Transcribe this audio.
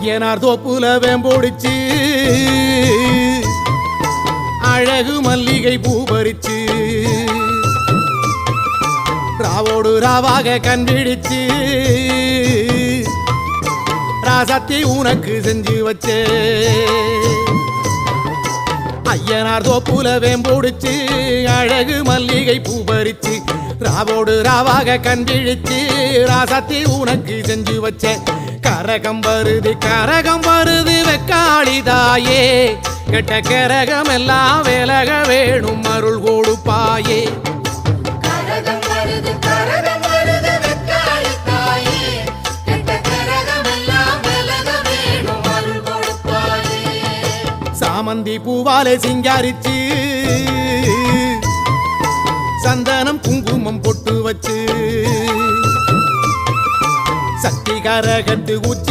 ஐயனார் தோப்புல வேம்போடிச்சு அழகு மல்லிகை பூ பறிச்சு ராவோடு ராவாக கண்டிடிச்சு ராசாத்தி உனக்கு செஞ்சு வச்சே ஐயனார் தோப்புல வேம்போடிச்சு அழகு மல்லிகை பூ பறிச்சு ராவோடு ராவாக கண்டிழிச்சு ராசாத்தி உனக்கு செஞ்சு வச்சேன் கரகம் வருது வெக்காளி தாயே கெட்ட கரகம் எல்லாம் விலக வேணும் அருள் கொடுப்பாயே சாமந்தி பூவாலே சிங்காரிச்சு சந்தனம் குங்குமம் பொட்டு வச்சு சக்தி கரகத்து உச்சி